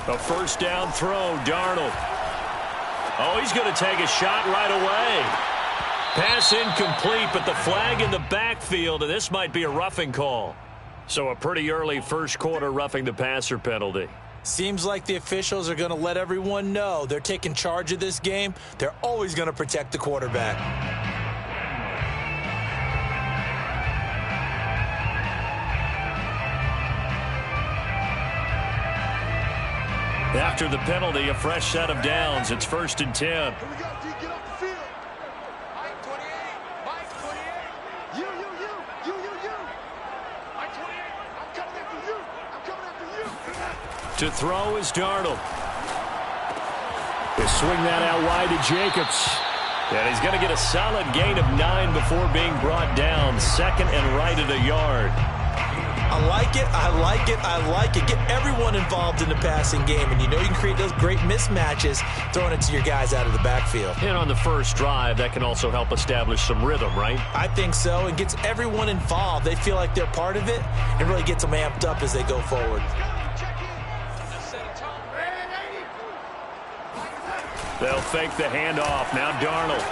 A first down throw, Darnold. Oh, he's going to take a shot right away. Pass incomplete, but the flag in the backfield, and this might be a roughing call. So a pretty early first quarter roughing the passer penalty. Seems like the officials are going to let everyone know they're taking charge of this game. They're always going to protect the quarterback. After the penalty, a fresh set of downs. It's 1st and 10. Here we go, D, get off the field. Mike 28, Mike 28. You. Mike 28, I'm coming after you. I'm coming after you. To throw is Darnold. They swing that out wide to Jacobs. And he's going to get a solid gain of 9 before being brought down. Second and right at a yard. I like it. Get everyone involved in the passing game, and you know you can create those great mismatches throwing it to your guys out of the backfield. And on the first drive, that can also help establish some rhythm, right? I think so. It gets everyone involved. They feel like they're part of it, and really gets them amped up as they go forward. They'll fake the handoff. Now Darnold.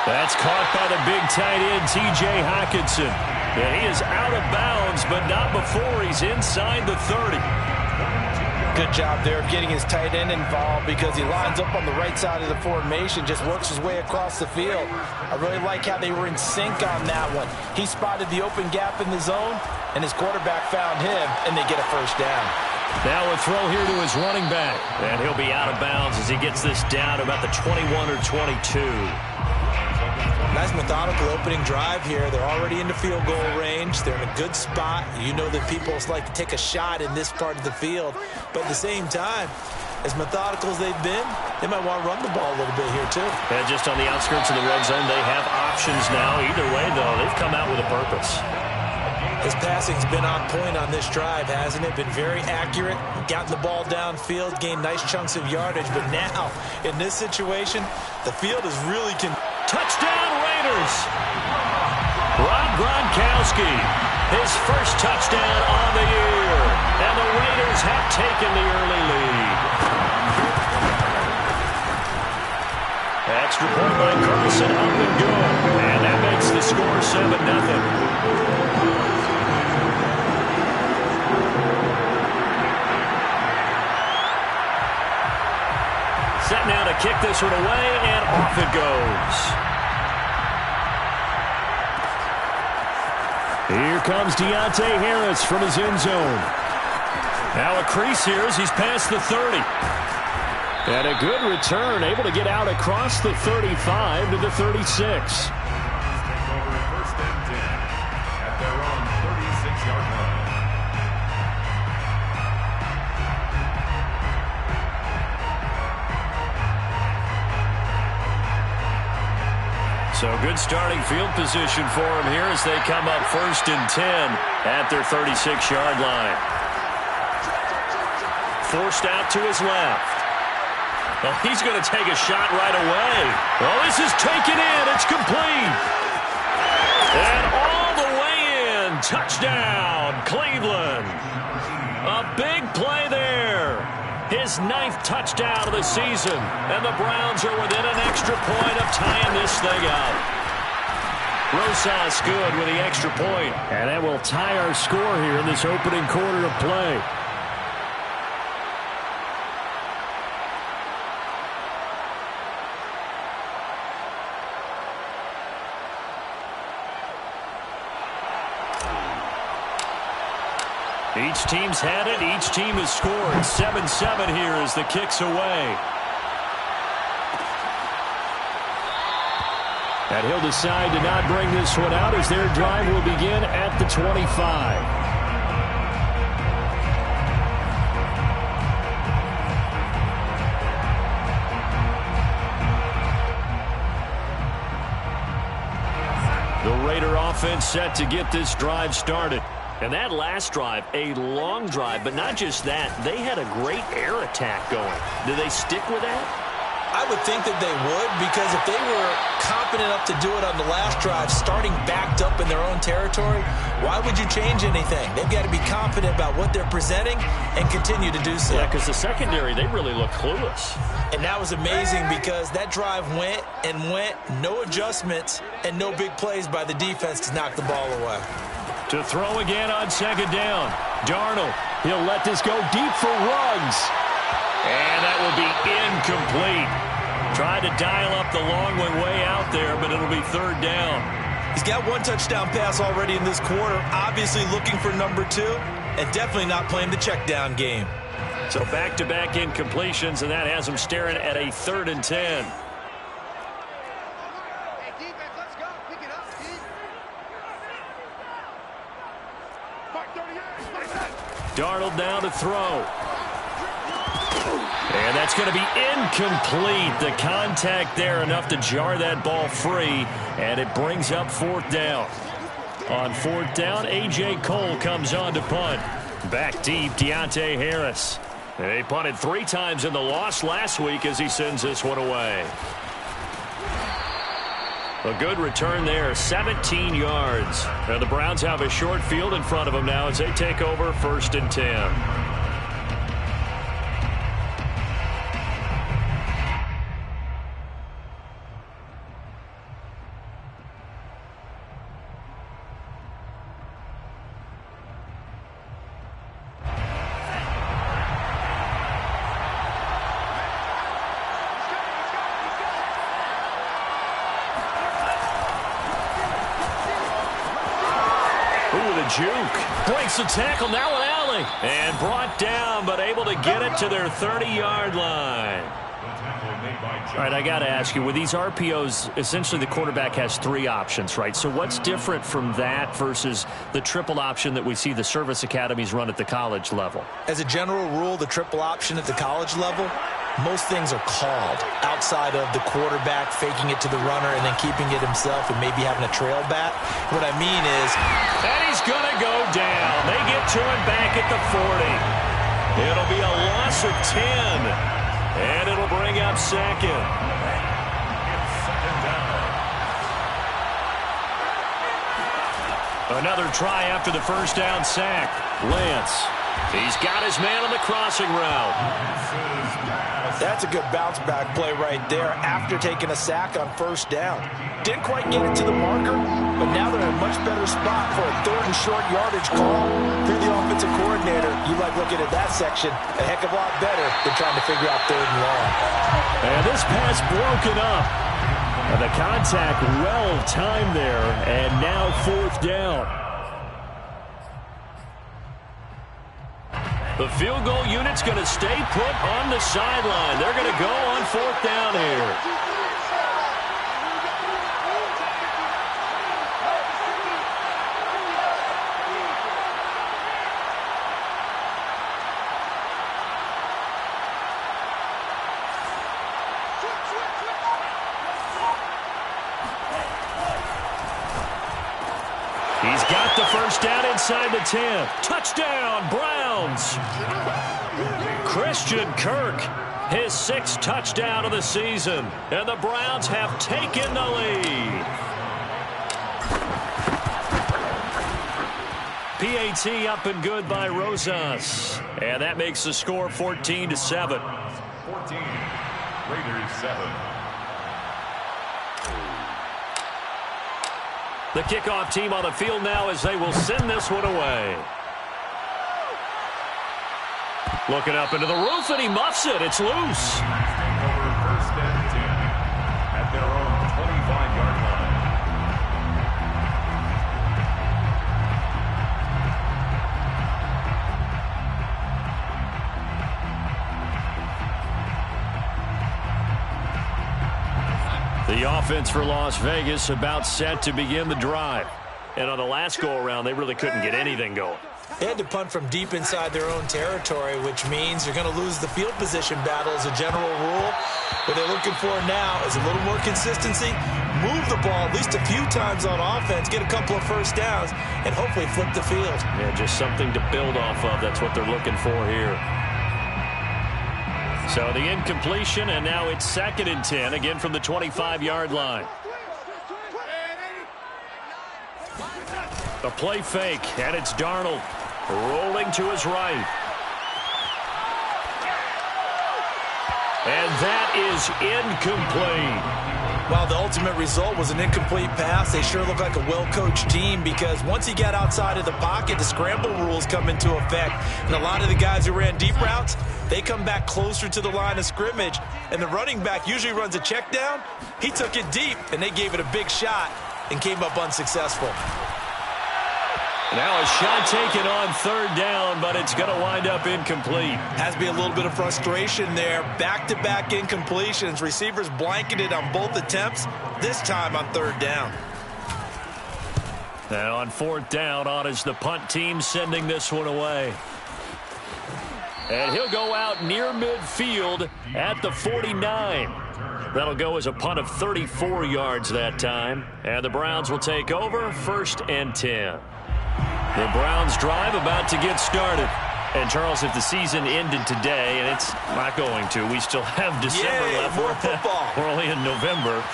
That's caught by the big tight end, T.J. Hockenson. And he is out of bounds, but not before he's inside the 30. Good job there of getting his tight end involved because he lines up on the right side of the formation, just works his way across the field. I really like how they were in sync on that one. He spotted the open gap in the zone, and his quarterback found him, and they get a first down. Now a throw here to his running back. And he'll be out of bounds as he gets this down to about the 21 or 22. Nice methodical opening drive here. They're already in the field goal range. They're in a good spot. You know that people like to take a shot in this part of the field. But at the same time, as methodical as they've been, they might want to run the ball a little bit here too. And just on the outskirts of the red zone, they have options now. Either way, though, they've come out with a purpose. His passing's been on point on this drive, hasn't it? Been very accurate, gotten the ball downfield, gained nice chunks of yardage. But now, in this situation, the field is really... Touchdown, Raiders! Rob Gronkowski, his first touchdown on the year. And the Raiders have taken the early lead. Extra point by Carlson, up and good. And that makes the score 7-0. Set now to kick this one away, and off it goes. Here comes Deontay Harris from his end zone. Now a crease here as he's past the 30. And a good return, able to get out across the 35 to the 36. So good starting field position for him here as they come up 1st and 10 at their 36-yard line. Forced out to his left. Well, he's going to take a shot right away. Well, this is taken in. It's complete. And all the way in. Touchdown, Cleveland. A big play there. His 9th touchdown of the season. And the Browns are within an extra point of tying this thing up. Rosas good with the extra point. And that will tie our score here in this opening quarter of play. Each team's had it. Each team has scored. 7-7 here as the kick's away. And he'll decide to not bring this one out as their drive will begin at the 25. The Raider offense set to get this drive started. And that last drive, a long drive, but not just that. They had a great air attack going. Do they stick with that? I would think that they would, because if they were confident enough to do it on the last drive, starting backed up in their own territory, why would you change anything? They've got to be confident about what they're presenting and continue to do so. Yeah, because the secondary, they really look clueless. And that was amazing because that drive went and went, no adjustments, and no big plays by the defense to knock the ball away. To throw again on second down. Darnold, he'll let this go deep for Ruggs. And that will be incomplete. Tried to dial up the long one way out there, but it'll be third down. He's got one touchdown pass already in this quarter, obviously looking for number 2, and definitely not playing the check down game. So back-to-back incompletions, and that has him staring at a 3rd and 10. Hey, defense, let's go. Pick it up, Steve. Mark 38. Darnold now to throw. And that's going to be incomplete. The contact there enough to jar that ball free, and it brings up 4th down. On 4th down, A.J. Cole comes on to punt. Back deep, Deontay Harris. They punted 3 times in the loss last week as he sends this one away. A good return there, 17 yards. Now the Browns have a short field in front of them now as they take over 1st and 10. Juke breaks the tackle, now an alley, and brought down, but able to get it to their 30-yard line. All right, I got to ask you, with these RPOs, essentially the quarterback has 3 options, right? So what's different from that versus the triple option that we see the service academies run at the college level? As a general rule, the triple option at the college level, most things are called outside of the quarterback faking it to the runner and then keeping it himself and maybe having a trail back. What I mean is... And he's going to go down. They get to him back at the 40. It'll be a loss of 10. And it'll bring up 2nd. Another try after the 1st down sack. Lance. He's got his man on the crossing route. That's a good bounce back play right there after taking a sack on 1st down. Didn't quite get it to the marker, but now they're in a much better spot for a 3rd and short yardage call. Through the offensive coordinator, you like looking at that section a heck of a lot better than trying to figure out 3rd and long. And this pass broken up. And the contact well timed there, and now 4th down. The field goal unit's going to stay put on the sideline. They're going to go on 4th down here. He's got the 1st down inside the 10. Touchdown, Browns. Christian Kirk, his 6th touchdown of the season. And the Browns have taken the lead. PAT up and good by Rosas. And that makes the score 14-7. 14, Raiders 7. The kickoff team on the field now as they will send this one away. Looking up into the roof, and he muffs it. It's loose. Over 1st and 10 at their own 25-yard The offense for Las Vegas about set to begin the drive. And on the last go-around, they really couldn't get anything going. They had to punt from deep inside their own territory, which means you're going to lose the field position battle as a general rule. What they're looking for now is a little more consistency, move the ball at least a few times on offense, get a couple of 1st downs, and hopefully flip the field. Yeah, just something to build off of. That's what they're looking for here. So the incompletion, and now it's 2nd and 10, again from the 25-yard line. The play fake, and it's Darnold rolling to his right. And that is incomplete. Well, the ultimate result was an incomplete pass. They sure look like a well-coached team because once he got outside of the pocket, the scramble rules come into effect. And a lot of the guys who ran deep routes, they come back closer to the line of scrimmage. And the running back usually runs a check down. He took it deep, and they gave it a big shot and came up unsuccessful. Now a shot taken on 3rd down, but it's going to wind up incomplete. Has to be a little bit of frustration there. Back-to-back incompletions. Receivers blanketed on both attempts, this time on 3rd down. Now on 4th down, on is the punt team sending this one away. And he'll go out near midfield at the 49. That'll go as a punt of 34 yards that time. And the Browns will take over 1st and 10. The Browns drive about to get started. And, Charles, if the season ended today, and it's not going to, we still have December left. More football. We're only in November.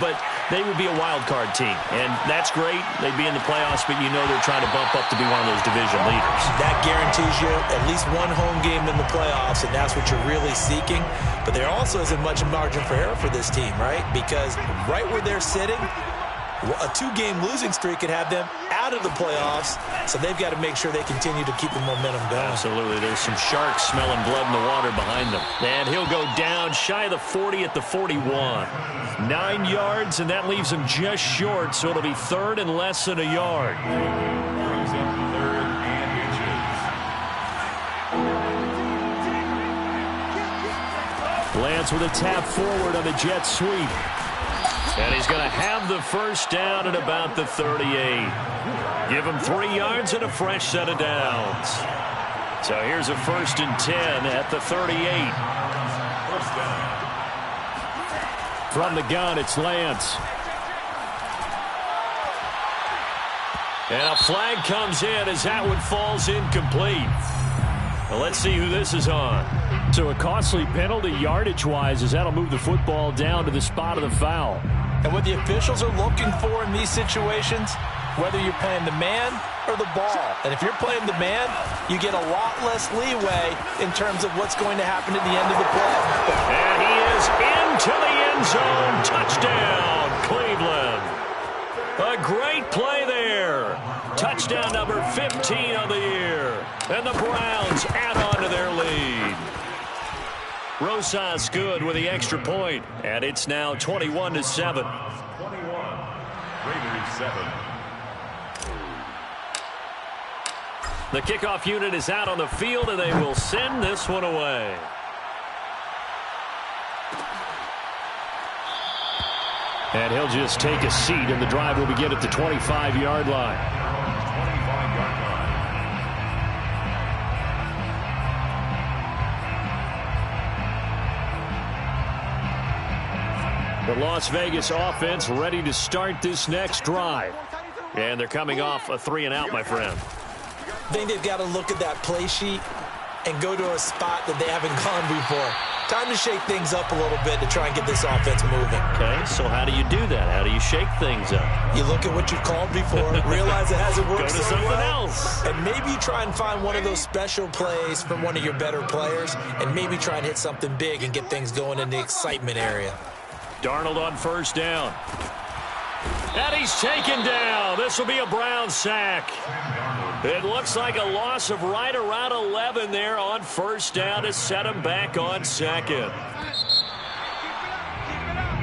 But they would be a wild card team. And that's great. They'd be in the playoffs, but you know they're trying to bump up to be one of those division leaders. That guarantees you at least one home game in the playoffs, and that's what you're really seeking. But there also isn't much margin for error for this team, right? Because right where they're sitting, a 2-game losing streak could have them out of the playoffs, so they've got to make sure they continue to keep the momentum going. Absolutely. There's some sharks smelling blood in the water behind them. And he'll go down shy of the 40 at the 41. 9 yards, and that leaves him just short, so it'll be 3rd and less than a yard. Brings up 3rd and inches. Lance with a tap forward on the jet sweep. And he's going to have the 1st down at about the 38. Give him 3 yards and a fresh set of downs. So here's a 1st and 10 at the 38. 1st down. From the gun, it's Lance. And a flag comes in as that one falls incomplete. Well, let's see who this is on. So a costly penalty yardage-wise as that'll move the football down to the spot of the foul. And what the officials are looking for in these situations, whether you're playing the man or the ball. And if you're playing the man, you get a lot less leeway in terms of what's going to happen at the end of the play. And he is into the end zone. Touchdown, Cleveland. A great play there. Touchdown number 15 of the year. And the Browns add on to their lead. Rosas good with the extra point, and it's now 21-7. 21. Raiders 7. The kickoff unit is out on the field, and they will send this one away. And he'll just take a seat, and the drive will begin at the 25-yard line. 25-yard line. The Las Vegas offense ready to start this next drive. And they're coming off a 3-and-out, my friend. I think they've got to look at that play sheet and go to a spot that they haven't gone before. Time to shake things up a little bit to try and get this offense moving. Okay, so how do you do that? How do you shake things up? You look at what you've called before, realize it hasn't worked Go to so something well, else. and maybe try and find one of those special plays from one of your better players, and maybe try and hit something big and get things going in the excitement area. Darnold on 1st down. And he's taken down. This will be a Brown sack. It looks like a loss of right around 11 there on 1st down to set him back on 2nd.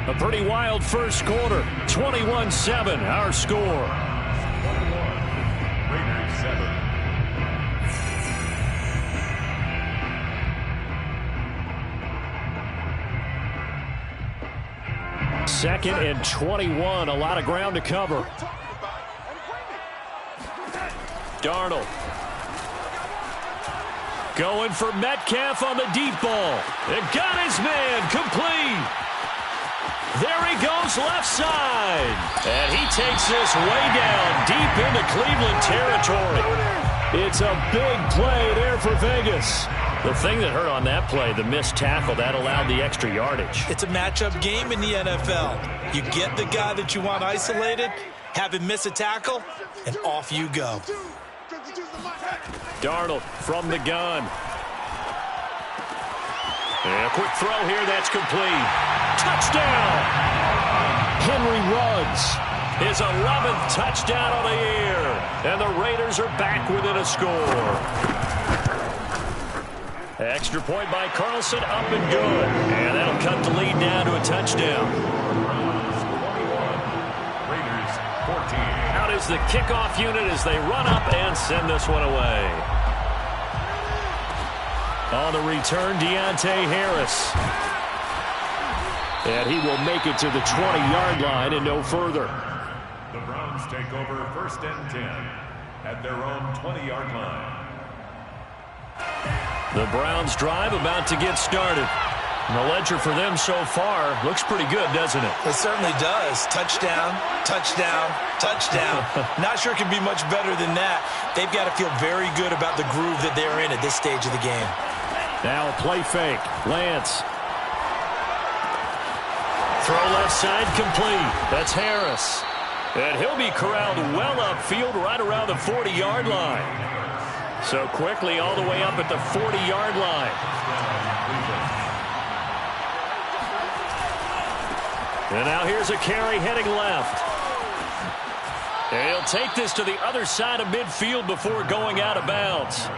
A pretty wild first quarter. 21-7, our score. 21. Raiders 7. 2nd and 21. A lot of ground to cover. Darnold. Going for Metcalf on the deep ball. It got his man complete. There he goes left side. And he takes this way down deep into Cleveland territory. It's a big play there for Vegas. The thing that hurt on that play, the missed tackle, that allowed the extra yardage. It's a matchup game in the NFL. You get the guy that you want isolated, have him miss a tackle, and off you go. Darnold from the gun. And a quick throw here, that's complete. Touchdown! Henry runs. His 11th touchdown on the year. And the Raiders are back within a score. Extra point by Carlson, up and good. And that'll cut the lead down to a touchdown. Raiders 14. Out is the kickoff unit as they run up and send this one away. On the return, Deontay Harris. And he will make it to the 20-yard line and no further. The Browns take over 1st and 10 at their own 20-yard line. The Browns drive about to get started. And the ledger for them so far looks pretty good, doesn't it? It certainly does. Touchdown, touchdown, touchdown. Not sure it can be much better than that. They've got to feel very good about the groove that they're in at this stage of the game. Now play fake. Lance. Throw left side complete. That's Harris. And he'll be corralled well upfield right around the 40-yard line. So quickly all the way up at the 40-yard line. And now here's a carry heading left. And he'll take this to the other side of midfield before going out of bounds.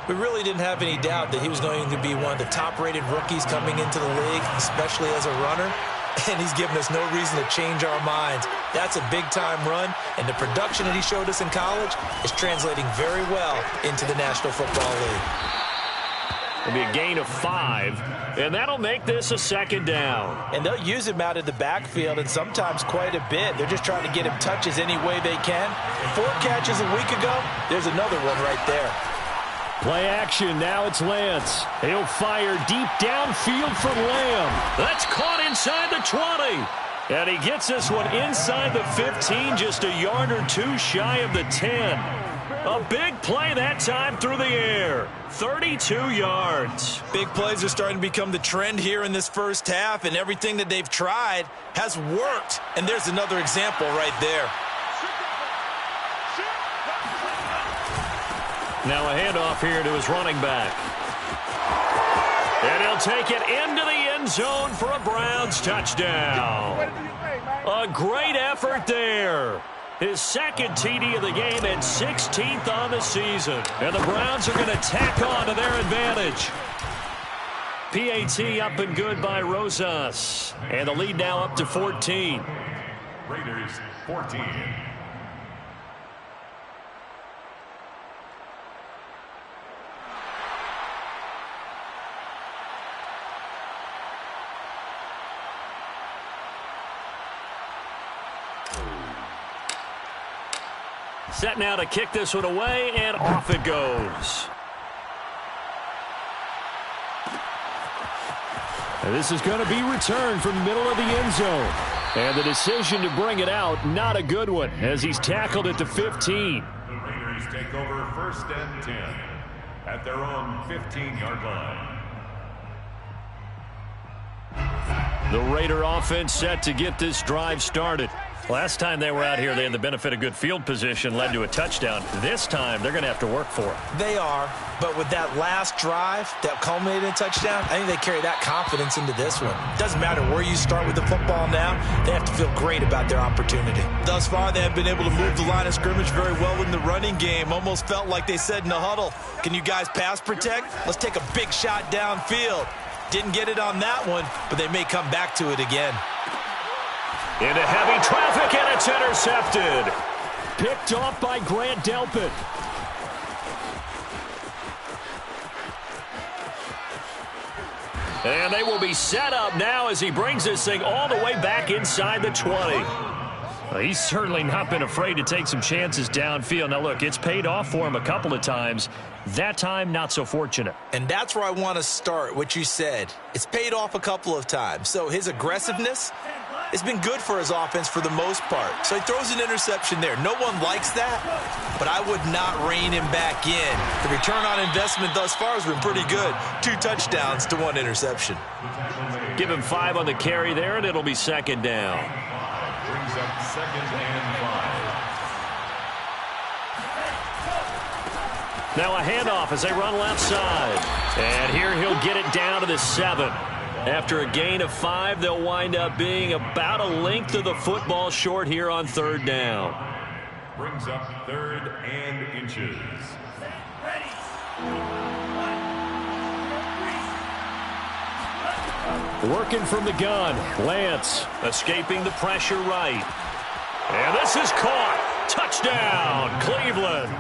We really didn't have any doubt that he was going to be one of the top-rated rookies coming into the league, especially as a runner. And he's given us no reason to change our minds. That's a big-time run, and the production that he showed us in college is translating very well into the National Football League. It'll be a gain of 5, and that'll make this a 2nd down. And they'll use him out of the backfield, and sometimes quite a bit. They're just trying to get him touches any way they can. 4 catches a week ago, there's another one right there. Play action, now it's Lance. He'll fire deep downfield for Lamb. That's caught inside the 20. And he gets this one inside the 15, just a yard or 2 shy of the 10. A big play that time through the air. 32 yards. Big plays are starting to become the trend here in this first half, and everything that they've tried has worked. And there's another example right there. Now a handoff here to his running back. And he'll take it into the end zone for a Browns touchdown. A great effort there. His 2nd TD of the game and 16th on the season. And the Browns are going to tack on to their advantage. PAT up and good by Rosas. And the lead now up to 14. Raiders 14. Set now to kick this one away, and off it goes. And this is going to be returned from the middle of the end zone. And the decision to bring it out, not a good one, as he's tackled at the 15. The Raiders take over 1st and 10 at their own 15-yard line. The Raider offense set to get this drive started. Last time they were out here, they had the benefit of good field position, led to a touchdown. This time, they're going to have to work for it. They are, but with that last drive that culminated in a touchdown, I think they carry that confidence into this one. Doesn't matter where you start with the football now, they have to feel great about their opportunity. Thus far, they have been able to move the line of scrimmage very well in the running game. Almost felt like they said in the huddle, can you guys pass protect? Let's take a big shot downfield. Didn't get it on that one, but they may come back to it again. Into heavy traffic, and it's intercepted. Picked off by Grant Delpit. And they will be set up now as he brings this thing all the way back inside the 20. Well, he's certainly not been afraid to take some chances downfield. Now, look, it's paid off for him a couple of times. That time, not so fortunate. And that's where I want to start, what you said. It's paid off a couple of times. So his aggressiveness it's been good for his offense for the most part. So he throws an interception there. No one likes that, but I would not rein him back in. The return on investment thus far has been pretty good. 2 touchdowns to 1 interception. Give him 5 on the carry there, and it'll be second down. Brings up 2nd and 5. Now a handoff as they run left side. And here he'll get it down to the 7. After a gain of 5, they'll wind up being about a length of the football short here on 3rd down. Brings up 3rd and inches. Working from the gun. Lance escaping the pressure right. And this is caught. Touchdown, Cleveland.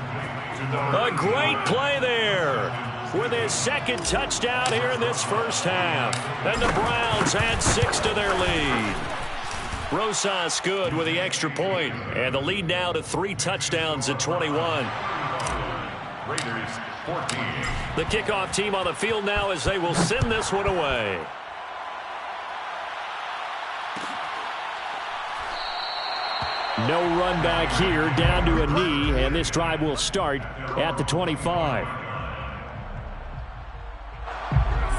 A great play there with his 2nd touchdown here in this first half. And the Browns add 6 to their lead. Rosas good with the extra point, and the lead now to 3 touchdowns at 21. Raiders 14. The kickoff team on the field now as they will send this one away. No run back here, down to a knee, and this drive will start at the 25.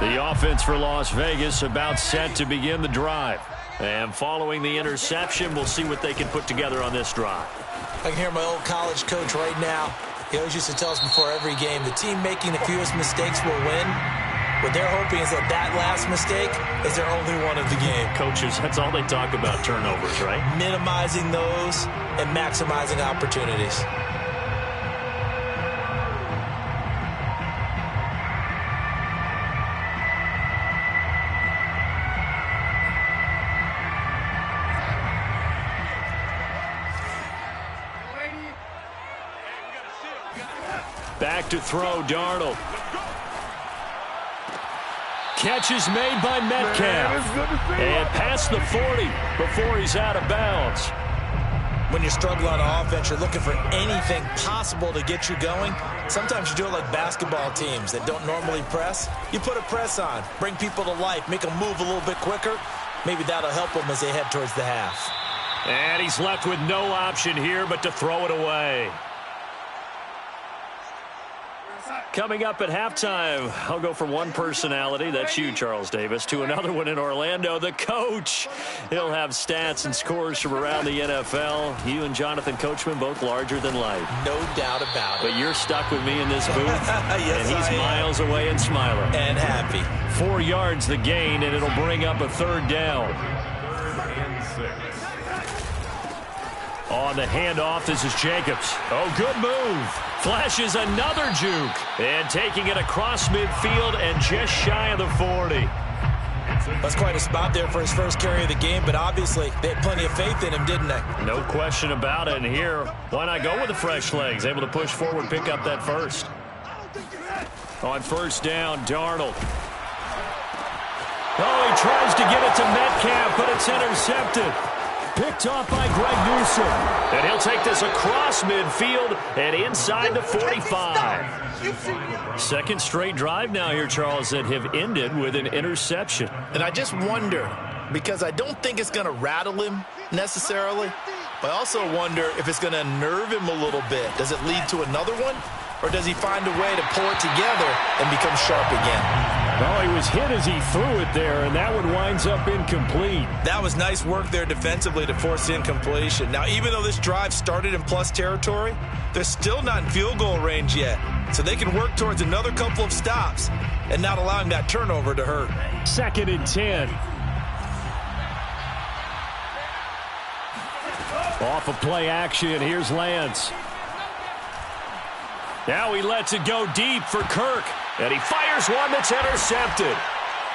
The offense for Las Vegas about set to begin the drive. And following the interception, we'll see what they can put together on this drive. I can hear my old college coach right now. He always used to tell us before every game, the team making the fewest mistakes will win. What they're hoping is that last mistake is their only one of the game. Coaches, that's all they talk about, turnovers, right? Minimizing those and maximizing opportunities. Back to throw, Darnold. Catch is made by Metcalf. And past the 40 before he's out of bounds. When you struggle on offense, you're looking for anything possible to get you going. Sometimes you do it like basketball teams that don't normally press. You put a press on, bring people to life, make them move a little bit quicker. Maybe that'll help them as they head towards the half. And he's left with no option here but to throw it away. Coming up at halftime, I'll go from one personality, that's you, Charles Davis, to another one in Orlando, the coach. He'll have stats and scores from around the NFL. You and Jonathan Coachman, both larger than life. No doubt about it. But you're stuck with me in this booth, yes, and he's miles away and smiling. And happy. 4 yards the gain, and it'll bring up a 3rd down. 3rd and 6. On the handoff, this is Jacobs. Oh, good move. Flashes another juke. And taking it across midfield and just shy of the 40. That's quite a spot there for his first carry of the game, but obviously they had plenty of faith in him, didn't they? No question about it. And here, why not go with the fresh legs? Able to push forward, pick up that first. On 1st down, Darnold. Oh, he tries to get it to Metcalf, but it's intercepted. Picked off by Greg Newsom. And he'll take this across midfield and inside the 45. 2nd straight drive now here, Charles, that have ended with an interception. And I just wonder, because I don't think it's going to rattle him necessarily, but I also wonder if it's going to nerve him a little bit. Does it lead to another one? Or does he find a way to pull it together and become sharp again? Oh, he was hit as he threw it there, and that one winds up incomplete. That was nice work there defensively to force the incompletion. Now, even though this drive started in plus territory, they're still not in field goal range yet. So they can work towards another couple of stops and not allowing that turnover to hurt. 2nd and 10. Off of play action, here's Lance. Now he lets it go deep for Kirk. And he fires one that's intercepted.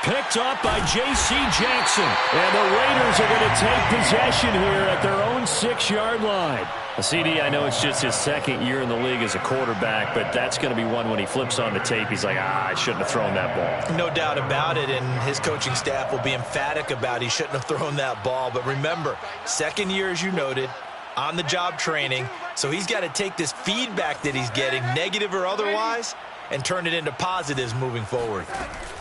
Picked up by J.C. Jackson. And the Raiders are going to take possession here at their own 6-yard line. CD, I know it's just his 2nd year in the league as a quarterback, but that's going to be one when he flips on the tape. He's like, I shouldn't have thrown that ball. No doubt about it, and his coaching staff will be emphatic about he shouldn't have thrown that ball. But remember, 2nd year, as you noted, on-the-job training. So he's got to take this feedback that he's getting, negative or otherwise, and turn it into positives moving forward.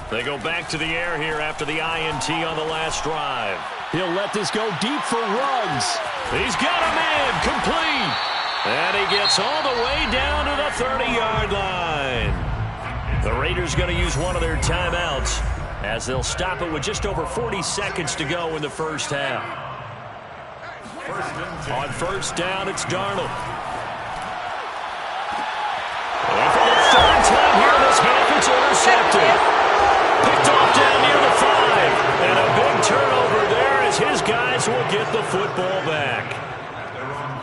They go back to the air here after the INT on the last drive. He'll let this go deep for Ruggs. He's got a man complete. And he gets all the way down to the 30-yard line. The Raiders going to use one of their timeouts as they'll stop it with just over 40 seconds to go in the first half. On first down, it's Darnold. And for the third time here in this half, it's intercepted. Picked off down near the 5. And a big turnover there as his guys will get the football back.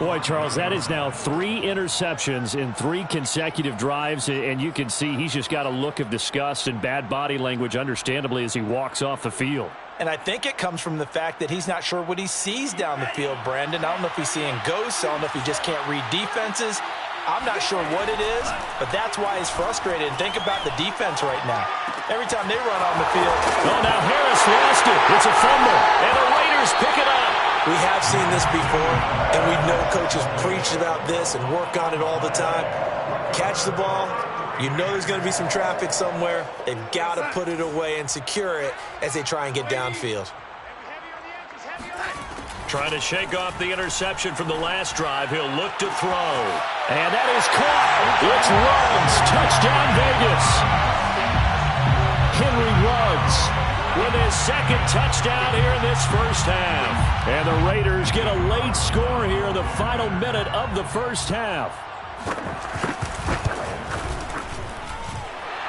Boy, Charles, that is now 3 interceptions in 3 consecutive drives, and you can see he's just got a look of disgust and bad body language, understandably, as he walks off the field. And I think it comes from the fact that he's not sure what he sees down the field, Brandon. I don't know if he's seeing ghosts. I don't know if he just can't read defenses. I'm not sure what it is, but that's why he's frustrated. And think about the defense right now. Every time they run on the field. Oh, now Harris lost it. It's a fumble, and the Raiders pick it up. We have seen this before, and we know coaches preach about this and work on it all the time. Catch the ball. You know there's going to be some traffic somewhere. They've got to put it away and secure it as they try and get downfield. Trying to shake off the interception from the last drive. He'll look to throw. And that is caught. It's Ruggs. Touchdown, Vegas. Henry Ruggs with his second touchdown here in this first half. And the Raiders get a late score here in the final minute of the first half.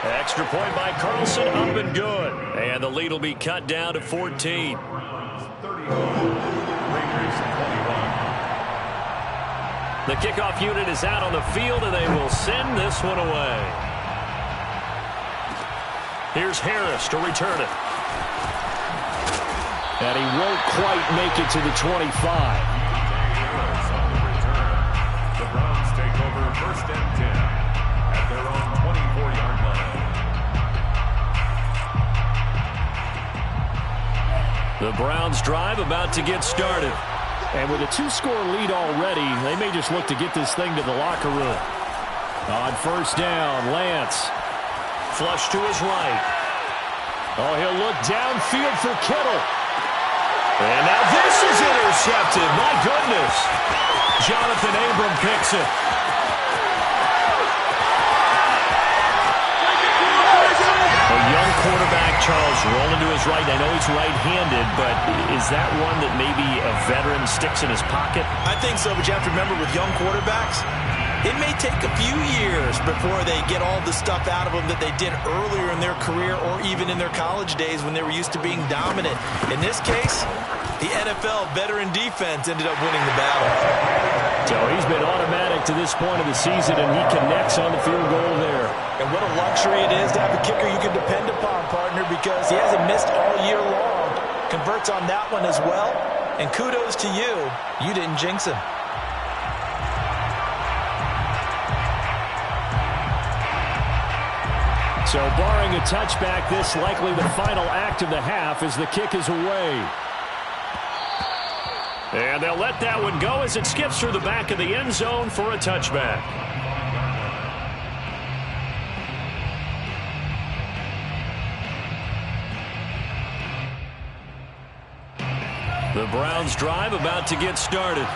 Extra point by Carlson, up and good. And the lead will be cut down to 14. The kickoff unit is out on the field, and they will send this one away. Here's Harris to return it. And he won't quite make it to the 25. The Browns take over first and 10 at their own 24-yard line. The Browns drive about to get started. And with a 2-score lead already, they may just look to get this thing to the locker room. On first down, Lance. Flush to his right. Oh, he'll look downfield for Kittle. And now this is intercepted. My goodness. Jonathan Abram picks it. A young quarterback, Charles, rolling to his right. I know he's right-handed, but is that one that maybe a veteran sticks in his pocket? I think so, but you have to remember with young quarterbacks, it may take a few years before they get all the stuff out of them that they did earlier in their career or even in their college days when they were used to being dominant. In this case, the NFL veteran defense ended up winning the battle. So he's been automatic to this point of the season, and he connects on the field goal there. And what a luxury it is to have a kicker you can depend upon, partner, because he hasn't missed all year long. Converts on that one as well. And kudos to you. You didn't jinx him. So barring a touchback, this likely the final act of the half as the kick is away. And they'll let that one go as it skips through the back of the end zone for a touchback. The Browns drive about to get started.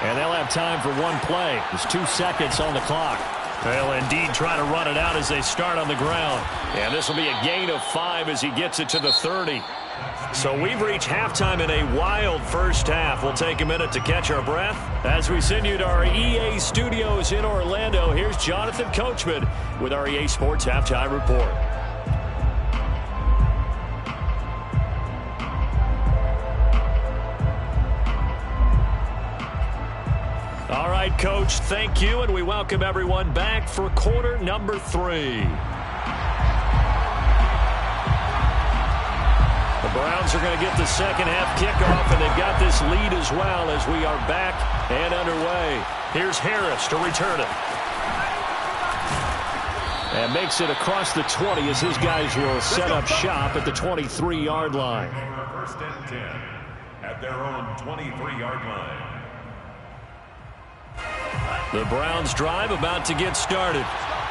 And they'll have time for one play. There's 2 seconds on the clock. They'll indeed try to run it out as they start on the ground. And this will be a gain of 5 as he gets it to the 30. So we've reached halftime in a wild first half. We'll take a minute to catch our breath. As we send you to our EA studios in Orlando, here's Jonathan Coachman with our EA Sports Halftime Report. All right, Coach, thank you, and we welcome everyone back for quarter number 3. The Browns are going to get the second half kickoff, and they've got this lead as well as we are back and underway. Here's Harris to return it. And makes it across the 20 as his guys will set up shop at the 23-yard line. First and 10 at their own 23-yard line. The Browns drive about to get started.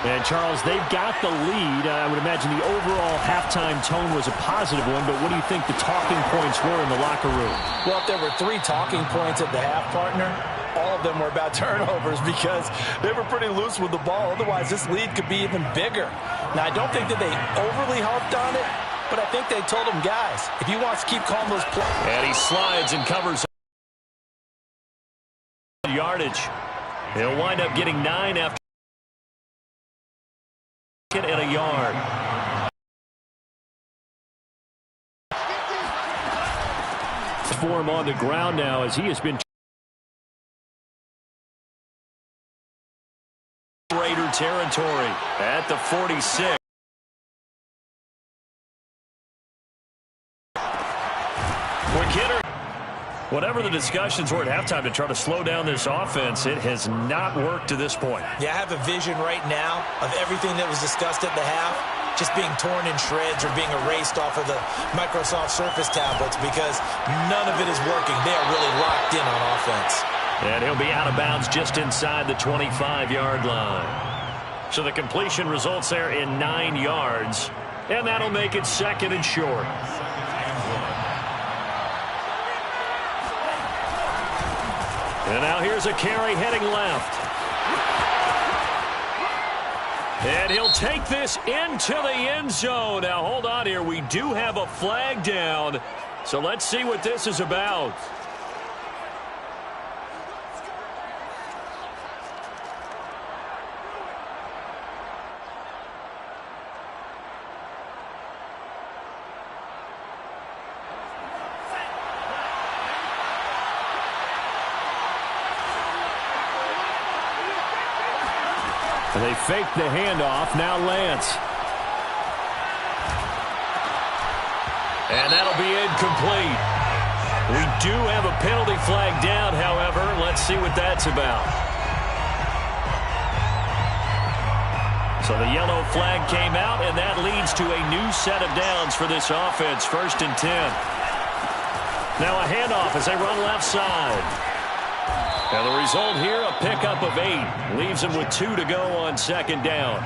And, Charles, they've got the lead. I would imagine the overall halftime tone was a positive one, but what do you think the talking points were in the locker room? Well, if there were 3 talking points at the half, partner, all of them were about turnovers because they were pretty loose with the ball. Otherwise, this lead could be even bigger. Now, I don't think that they overly harped on it, but I think they told them, guys, if he wants to keep calling those plays. And he slides and covers yardage. He'll wind up getting 9 after and a yard. For him on the ground now as he has been Raider territory at the 46. Quick hitter. Whatever the discussions were at halftime to try to slow down this offense, it has not worked to this point. Yeah, I have a vision right now of everything that was discussed at the half just being torn in shreds or being erased off of the Microsoft Surface tablets because none of it is working. They are really locked in on offense. And he'll be out of bounds just inside the 25-yard line. So the completion results there in 9 yards, and that'll make it 2nd and short. And now here's a carry heading left. And he'll take this into the end zone. Now, hold on here. We do have a flag down. So let's see what this is about. They fake the handoff. Now Lance. And that'll be incomplete. We do have a penalty flag down, however. Let's see what that's about. So the yellow flag came out, and that leads to a new set of downs for this offense. 1st and 10. Now a handoff as they run left side. Now the result here, a pickup of 8. Leaves them with 2 to go on 2nd down.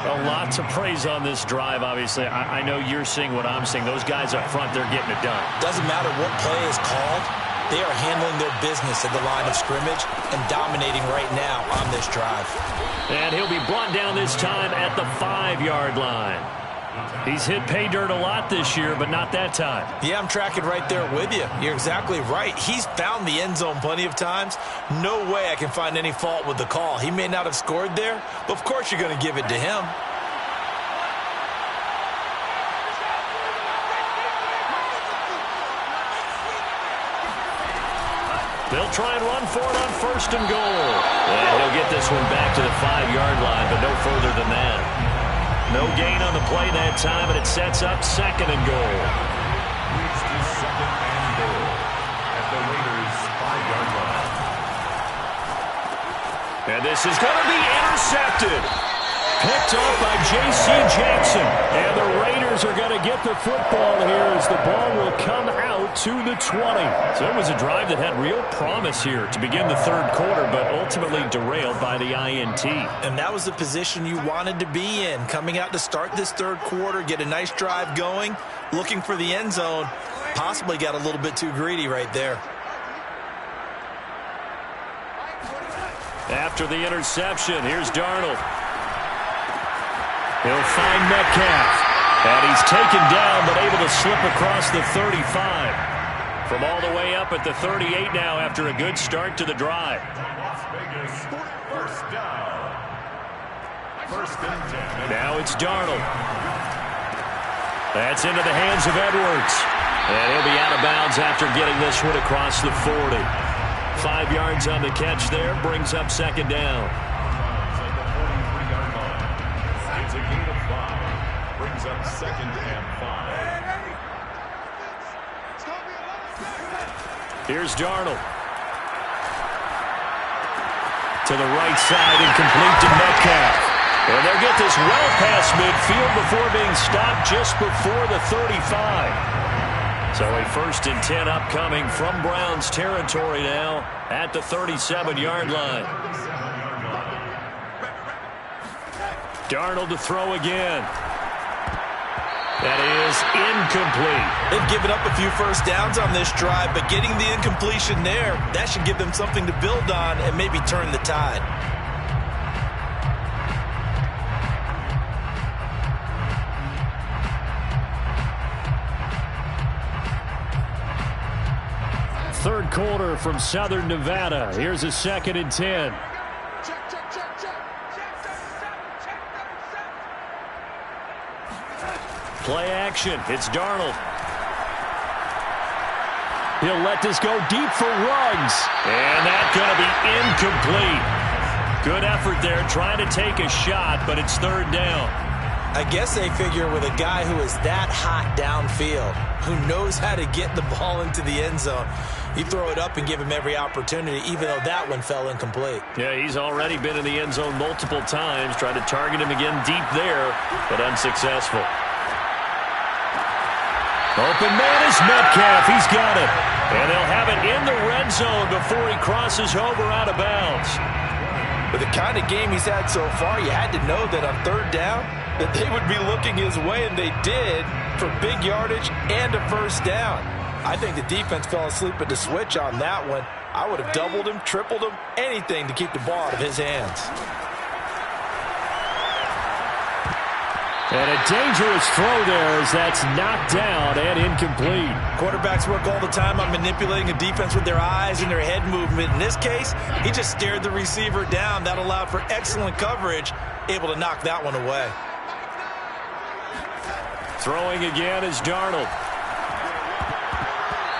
Well, lots of praise on this drive, obviously. I know you're seeing what I'm seeing. Those guys up front, they're getting it done. Doesn't matter what play is called. They are handling their business at the line of scrimmage and dominating right now on this drive. And he'll be brought down this time at the 5-yard line. He's hit pay dirt a lot this year, but not that time. Yeah, I'm tracking right there with you. You're exactly right. He's found the end zone plenty of times. No way I can find any fault with the call. He may not have scored there, but of course you're going to give it to him. They'll try and run for it on 1st and goal. And he'll get this one back to the 5-yard line, but no further than that. No gain on the play that time, and it sets up 2nd and goal. Leads to 2nd and goal at the Raiders' 5-yard line. And this is going to be intercepted. Picked off by J.C. Jackson. And the Raiders are going to get the football here as the ball will come out to the 20. So it was a drive that had real promise here to begin the 3rd quarter, but ultimately derailed by the INT. And that was the position you wanted to be in. Coming out to start this 3rd quarter, get a nice drive going, looking for the end zone. Possibly got a little bit too greedy right there. After the interception, here's Darnold. He'll find Metcalf. And he's taken down, but able to slip across the 35. From all the way up at the 38 now after a good start to the drive. Las Vegas, 1st down. 1st and 10. Now it's Darnold. That's into the hands of Edwards. And he'll be out of bounds after getting this one across the 40. 5 yards on the catch there, brings up 2nd down. It's a gain of 5. Brings up 2nd and 5. Here's Darnold. To the right side, incomplete to Metcalf. And they'll get this well past midfield before being stopped just before the 35. So a 1st and 10 upcoming from Browns territory now at the 37-yard line. Darnold to throw again. That is incomplete. They've given up a few first downs on this drive, but getting the incompletion there, that should give them something to build on and maybe turn the tide. Third quarter from Southern Nevada. Here's a 2nd and 10. Play action. It's Darnold. He'll let this go deep for Ruggs. And that's going to be incomplete. Good effort there trying to take a shot, but it's 3rd down. I guess they figure with a guy who is that hot downfield, who knows how to get the ball into the end zone, you throw it up and give him every opportunity, even though that one fell incomplete. Yeah, he's already been in the end zone multiple times, trying to target him again deep there, but unsuccessful. Open man is Metcalf. He's got it. And they'll have it in the red zone before he crosses over out of bounds. With the kind of game he's had so far, you had to know that on 3rd down that they would be looking his way, and they did, for big yardage and a 1st down. I think the defense fell asleep at the switch on that one. I would have doubled him, tripled him, anything to keep the ball out of his hands. And a dangerous throw there as that's knocked down and incomplete. Quarterbacks work all the time on manipulating a defense with their eyes and their head movement. In this case, he just stared the receiver down. That allowed for excellent coverage, able to knock that one away. Throwing again is Darnold.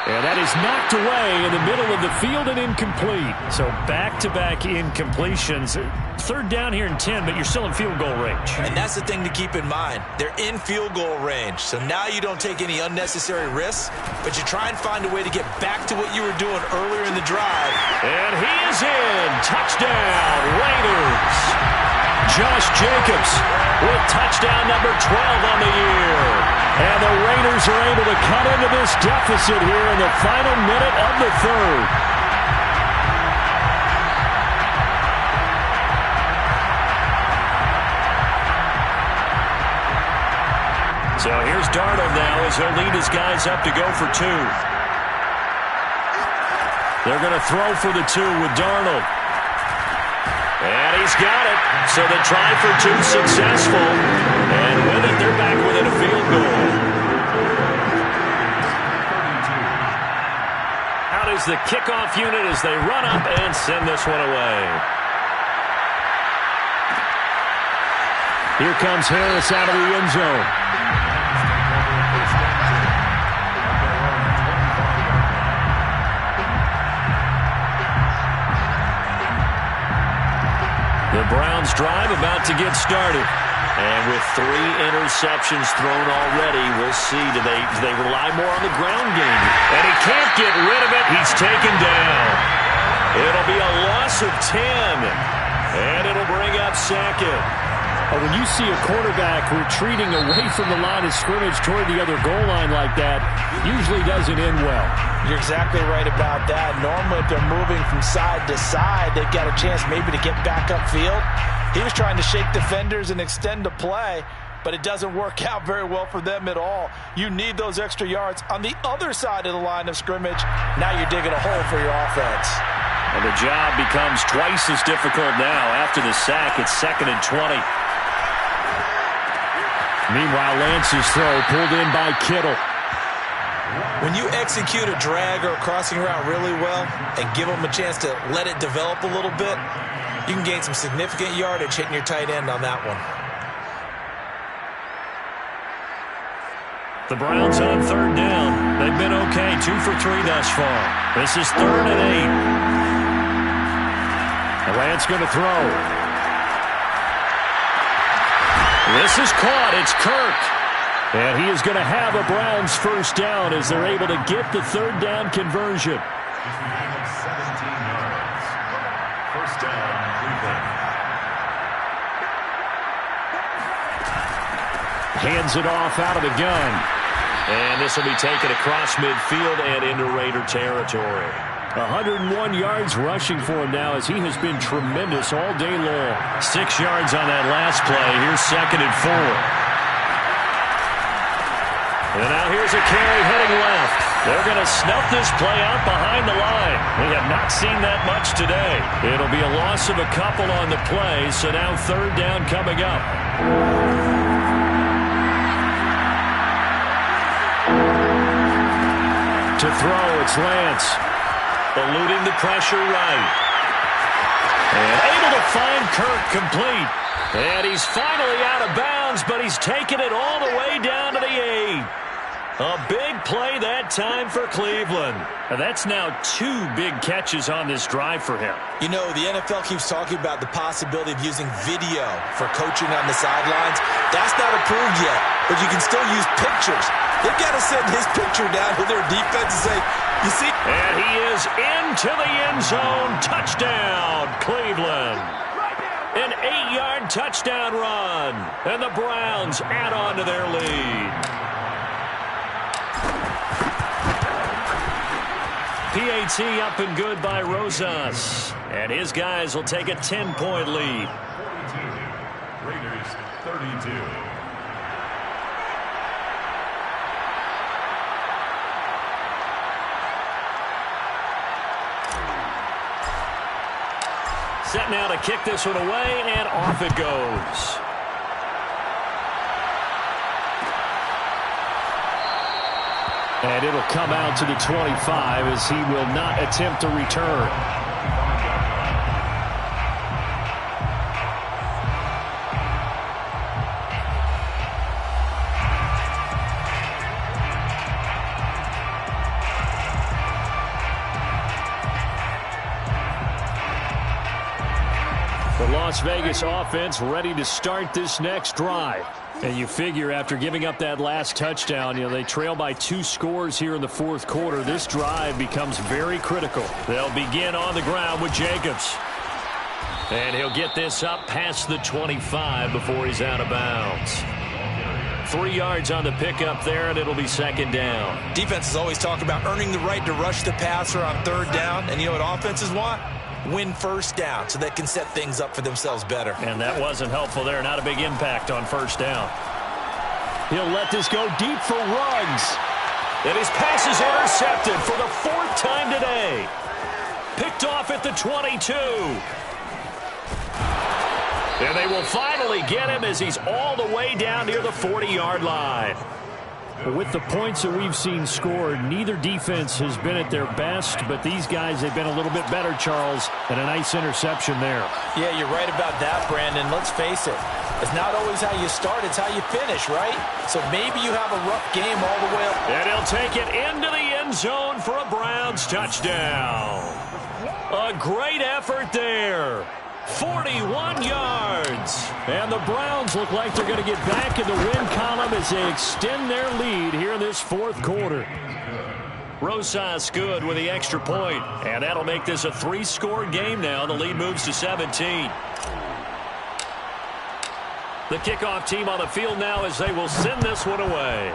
And that is knocked away in the middle of the field and incomplete. So back-to-back incompletions. 3rd down here in 10, but you're still in field goal range. And that's the thing to keep in mind. They're in field goal range. So now you don't take any unnecessary risks, but you try and find a way to get back to what you were doing earlier in the drive. And he is in. Touchdown, Raiders. Josh Jacobs with touchdown number 12 on the year. And the Raiders are able to cut into this deficit here in the final minute of the 3rd. So here's Darnold now as he'll lead his guys up to go for 2. They're going to throw for the 2 with Darnold. And he's got it. So the try for 2 successful. And with it, they're back within a field goal. Out is the kickoff unit as they run up and send this one away. Here comes Harris out of the end zone. The Browns drive about to get started. And with 3 interceptions thrown already, we'll see. Do they rely more on the ground game? And he can't get rid of it. He's taken down. It'll be a loss of 10. And it'll bring up 2nd. When you see a quarterback retreating away from the line of scrimmage toward the other goal line like that, usually doesn't end well. You're exactly right about that. Normally, if they're moving from side to side, they've got a chance maybe to get back upfield. He was trying to shake defenders and extend the play, but it doesn't work out very well for them at all. You need those extra yards on the other side of the line of scrimmage. Now you're digging a hole for your offense. And the job becomes twice as difficult now. After the sack, it's 2nd and 20. Meanwhile, Lance's throw pulled in by Kittle. When you execute a drag or a crossing route really well and give them a chance to let it develop a little bit, you can gain some significant yardage hitting your tight end on that one. The Browns on 3rd down. They've been okay, 2 for 3 thus far. This is 3rd and 8. And Lance going to throw. This is caught. It's Kirk. And he is going to have a Browns 1st down as they're able to get the 3rd down conversion. 17 yards. 1st down, Cleveland. Hands it off out of the gun. And this will be taken across midfield and into Raider territory. 101 yards rushing for him now as he has been tremendous all day long. 6 yards on that last play. Here's 2nd and 4. And now here's a carry heading left. They're going to snuff this play out behind the line. We have not seen that much today. It'll be a loss of a couple on the play, so now 3rd down coming up. To throw, it's Lance. Eluding the pressure right. And able to find Kirk complete. And he's finally out of bounds, but he's taken it all the way down to the 8. A big play that time for Cleveland. And that's now 2 big catches on this drive for him. You know, the NFL keeps talking about the possibility of using video for coaching on the sidelines. That's not approved yet, but you can still use pictures. They've got to send his picture down to their defense and say, you see? And he is into the end zone. Touchdown, Cleveland. An 8-yard touchdown run. And the Browns add on to their lead. PAT up and good by Rosas. And his guys will take a 10-point lead. 42. Raiders 32. Set now to kick this one away, and off it goes. And it'll come out to the 25 as he will not attempt to return. The Las Vegas offense ready to start this next drive. And you figure after giving up that last touchdown, they trail by 2 scores here in the 4th quarter. This drive becomes very critical. They'll begin on the ground with Jacobs. And he'll get this up past the 25 before he's out of bounds. 3 yards on the pickup there, and it'll be 2nd down. Defenses always talk about earning the right to rush the passer on 3rd down. And you know what offenses want? Win 1st down so they can set things up for themselves better. And that wasn't helpful there. Not a big impact on 1st down. He'll let this go deep for Ruggs. And his pass is intercepted for the 4th time today. Picked off at the 22. And they will finally get him as he's all the way down near the 40-yard line. With the points that we've seen scored, neither defense has been at their best, but these guys have been a little bit better, Charles, and a nice interception there. Yeah, you're right about that, Brandon. Let's face it. It's not always how you start, it's how you finish, right? So maybe you have a rough game all the way up. And he'll take it into the end zone for a Browns touchdown. A great effort there. 41 yards. And the Browns look like they're going to get back in the win column as they extend their lead here in this 4th quarter. Rosas good with the extra point. And that'll make this a 3-score game now. The lead moves to 17. The kickoff team on the field now as they will send this one away.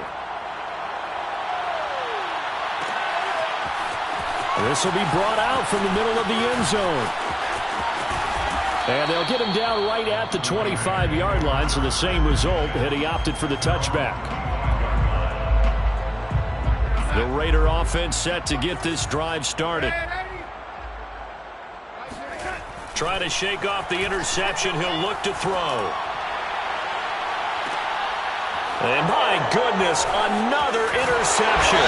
This will be brought out from the middle of the end zone. And they'll get him down right at the 25-yard line, so the same result had he opted for the touchback. The Raider offense set to get this drive started. Try to shake off the interception. He'll look to throw. And my goodness, another interception.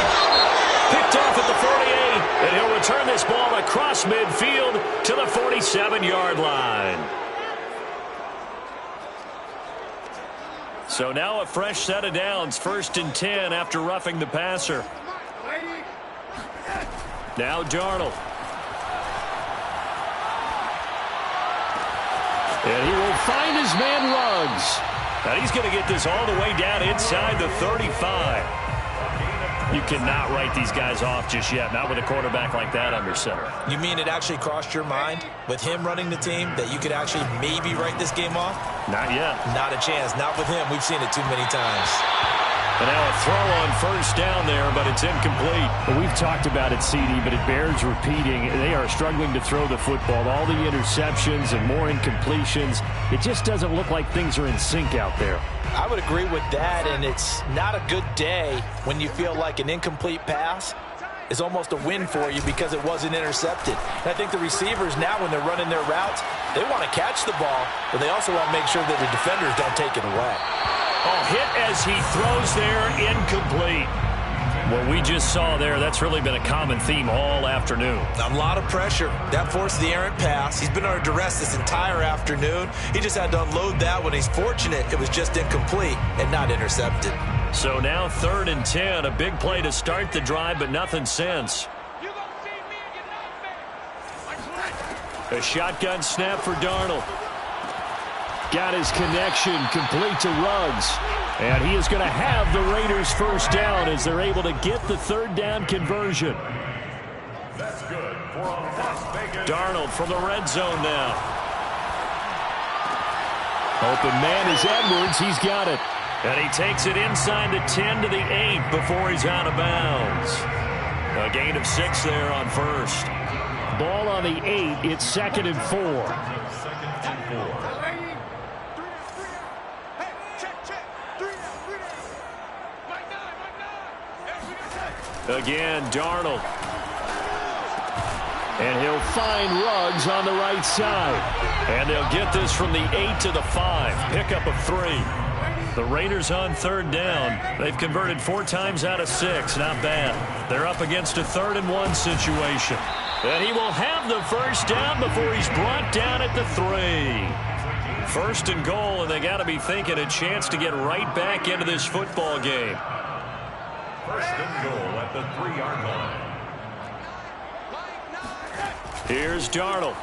Picked off at the 48, and he'll return this ball across midfield to the 47-yard line. So now a fresh set of downs, 1st and 10 after roughing the passer. Now Darnold. And he will find his man Ruggs. And he's going to get this all the way down inside the 35. You cannot write these guys off just yet, not with a quarterback like that under center. You mean it actually crossed your mind with him running the team that you could actually maybe write this game off? Not yet. Not a chance. Not with him. We've seen it too many times. And now a throw on first down there, but it's incomplete. Well, we've talked about it, CD, but it bears repeating. They are struggling to throw the football. All the interceptions and more incompletions. It just doesn't look like things are in sync out there. I would agree with that, and it's not a good day when you feel like an incomplete pass is almost a win for you because it wasn't intercepted. And I think the receivers now, when they're running their routes, they want to catch the ball, but they also want to make sure that the defenders don't take it away. Oh, hit as he throws there, incomplete. What we just saw there, that's really been a common theme all afternoon. A lot of pressure. That forced the errant pass. He's been under duress this entire afternoon. He just had to unload that when he's fortunate it was just incomplete and not intercepted. So now 3rd and 10, a big play to start the drive, but nothing since. A shotgun snap for Darnold. Got his connection complete to Ruggs. And he is going to have the Raiders first down as they're able to get the 3rd down conversion. That's good for a Las Vegas. Darnold from the red zone now. Open man is Edwards. He's got it. And he takes it inside the 10 to the 8 before he's out of bounds. A gain of 6 there on first. Ball on the 8. It's 2nd and 4. 2nd and 4. Again, Darnold. And he'll find Ruggs on the right side. And they'll get this from the 8 to the 5. Pickup of 3. The Raiders on 3rd down. They've converted 4 times out of 6. Not bad. They're up against a 3rd and 1 situation. And he will have the first down before he's brought down at the 3. 1st and goal, and they got to be thinking a chance to get right back into this football game. 1st and goal at the 3-yard line. Here's Darnold.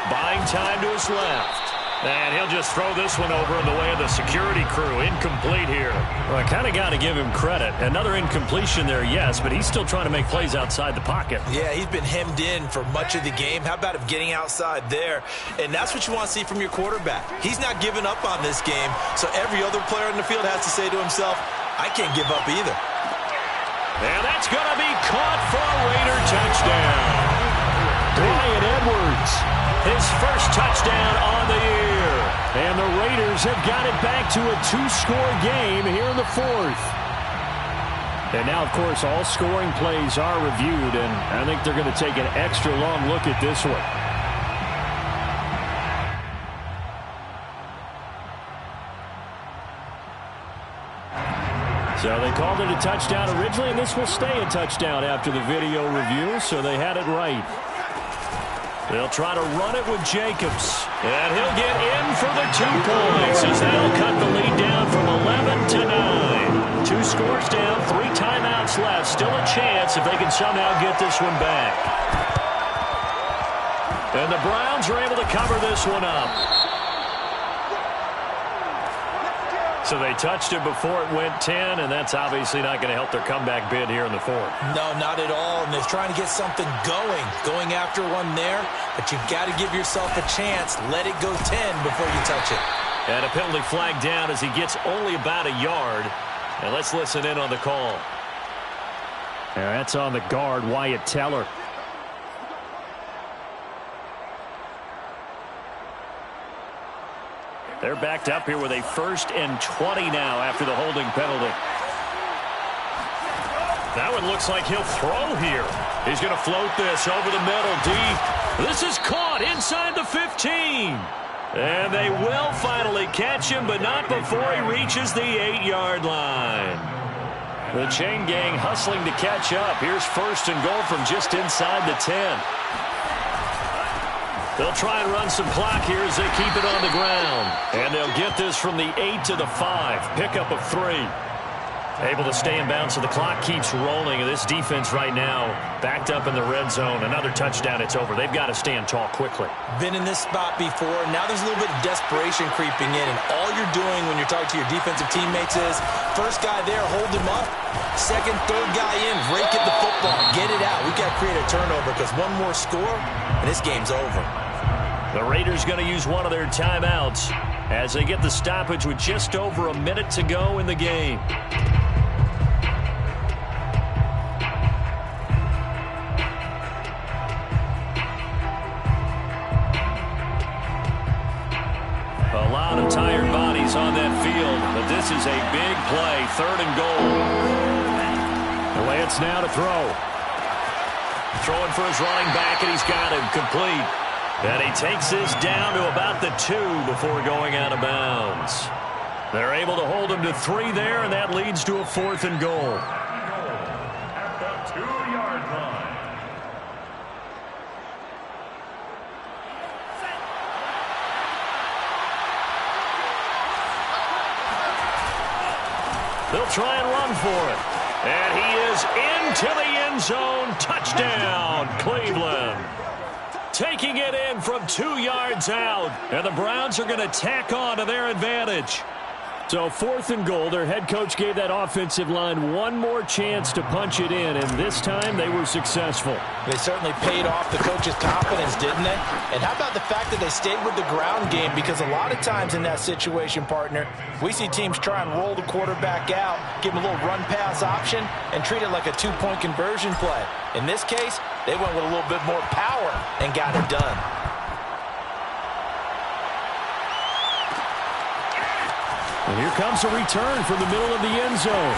Buying time to his left. And he'll just throw this one over in the way of the security crew. Incomplete here. Well, I kind of got to give him credit. Another incompletion there, yes, but he's still trying to make plays outside the pocket. Yeah, he's been hemmed in for much of the game. How about him getting outside there? And that's what you want to see from your quarterback. He's not giving up on this game, so every other player in the field has to say to himself, I can't give up either. And that's going to be caught for a Raider touchdown. Bryan Edwards, his first touchdown on the year. And the Raiders have got it back to a 2-score game here in the 4th. And now, of course, all scoring plays are reviewed, and I think they're going to take an extra long look at this one. So they called it a touchdown originally, and this will stay a touchdown after the video review, so they had it right. They'll try to run it with Jacobs. And he'll get in for the 2 points as they'll cut the lead down from 11 to 9. 2 scores down, 3 timeouts left. Still a chance if they can somehow get this one back. And the Browns are able to cover this one up. So they touched it before it went 10, and that's obviously not going to help their comeback bid here in the 4th. No, not at all, and they're trying to get something going after one there, but you've got to give yourself a chance. Let it go 10 before you touch it. And a penalty flag down as he gets only about a yard. And let's listen in on the call. Yeah, that's on the guard, Wyatt Teller. They're backed up here with a 1st and 20 now after the holding penalty. That one looks like he'll throw here. He's going to float this over the middle deep. This is caught inside the 15. And they will finally catch him, but not before he reaches the 8-yard line. The chain gang hustling to catch up. Here's 1st and goal from just inside the 10. They'll try and run some clock here as they keep it on the ground. And they'll get this from the 8 to the 5. Pickup of 3. Able to stay in bounds, so the clock keeps rolling. And this defense right now backed up in the red zone. Another touchdown, it's over. They've got to stand tall quickly. Been in this spot before. Now there's a little bit of desperation creeping in. And all you're doing when you're talking to your defensive teammates is, first guy there, hold him up. Second, third guy in, rake at the football. Get it out. We've got to create a turnover because one more score, and this game's over. The Raiders going to use one of their timeouts. as they get the stoppage with just over a minute to go in the game. A lot of tired bodies on that field, but this is a big play, 3rd and goal. Lance now to throw. Throwing for his running back, and he's got him complete. And he takes this down to about the 2 before going out of bounds. They're able to hold him to 3 there, and that leads to a 4th and goal. At the 2-yard line. They'll try and run for it. And he is into the end zone. Touchdown, Cleveland. Taking it in from 2 yards out. And the Browns are going to tack on to their advantage. So 4th and goal, their head coach gave that offensive line one more chance to punch it in, and this time they were successful. They certainly paid off the coach's confidence, didn't they? And how about the fact that they stayed with the ground game? Because a lot of times in that situation, partner, we see teams try and roll the quarterback out, give him a little run-pass option, and treat it like a 2-point conversion play. In this case, they went with a little bit more power and got it done. And here comes a return from the middle of the end zone.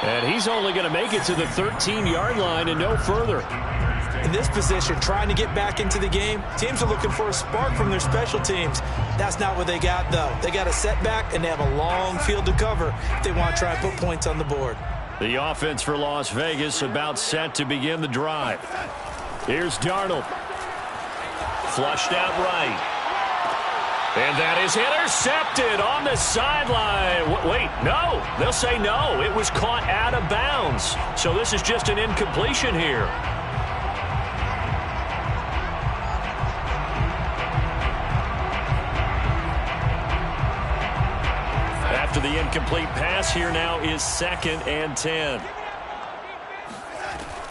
And he's only going to make it to the 13-yard line and no further. In this position, trying to get back into the game, teams are looking for a spark from their special teams. That's not what they got, though. They got a setback, and they have a long field to cover if they want to try and put points on the board. The offense for Las Vegas about set to begin the drive. Here's Darnold. Flushed out right. And that is intercepted on the sideline. Wait, no. They'll say no. It was caught out of bounds. So this is just an incompletion here. After the incomplete pass, here now is 2nd and 10.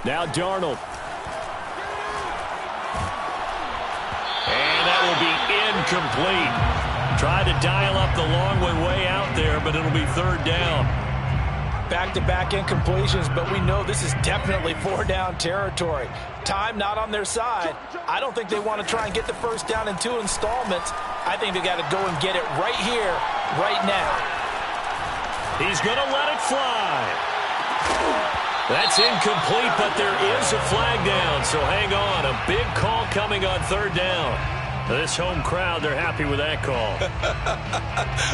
Now Darnold. And that will be incomplete. Tried to dial up the long way out there, but it'll be 3rd down. Back-to-back incompletions, but we know this is definitely 4-down territory. Time not on their side. I don't think they want to try and get the 1st down in 2 installments. I think they got to go and get it right here, right now. He's going to let it fly. That's incomplete, but there is a flag down, so hang on. A big call coming on 3rd down. This home crowd, they're happy with that call.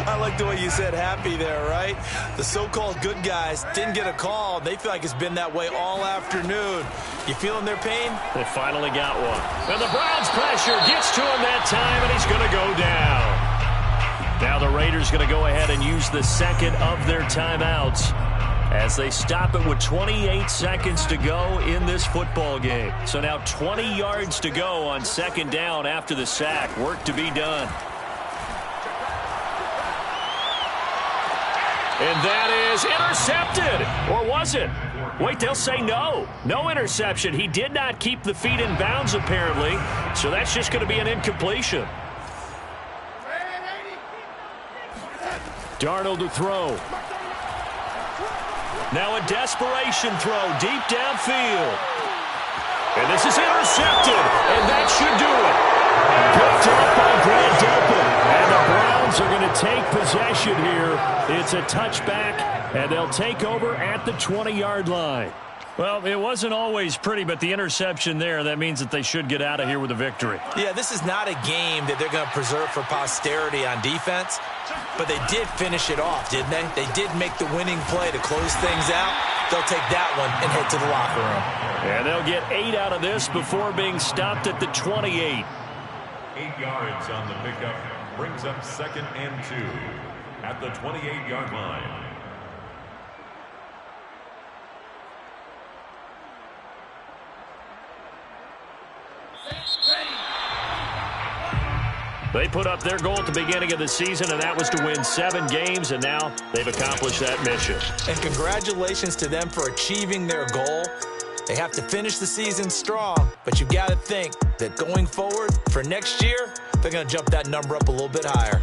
I like the way you said happy there, right? The so-called good guys didn't get a call. They feel like it's been that way all afternoon. You feeling their pain? They finally got one. And the Browns pressure gets to him that time, and he's going to go down. Now the Raiders going to go ahead and use the 2nd of their timeouts as they stop it with 28 seconds to go in this football game. So now 20 yards to go on 2nd down after the sack. Work to be done. And that is intercepted. Or was it? Wait, they'll say no. No interception. He did not keep the feet in bounds, apparently. So that's just going to be an incompletion. Darnold to throw. Now a desperation throw deep downfield. And this is intercepted. And that should do it. Picked up by Brad Delpit. And the Browns are going to take possession here. It's a touchback, and they'll take over at the 20-yard line. Well, it wasn't always pretty, but the interception there, that means that they should get out of here with a victory. Yeah, this is not a game that they're going to preserve for posterity on defense, but they did finish it off, didn't they? They did make the winning play to close things out. They'll take that one and head to the locker room. And they'll get 8 out of this before being stopped at the 28. 8 yards on the pickup brings up 2nd and 2 at the 28-yard line. They put up their goal at the beginning of the season, and that was to win 7 games, and now they've accomplished that mission. And congratulations to them for achieving their goal. They have to finish the season strong, but you've got to think that going forward for next year, they're going to jump that number up a little bit higher.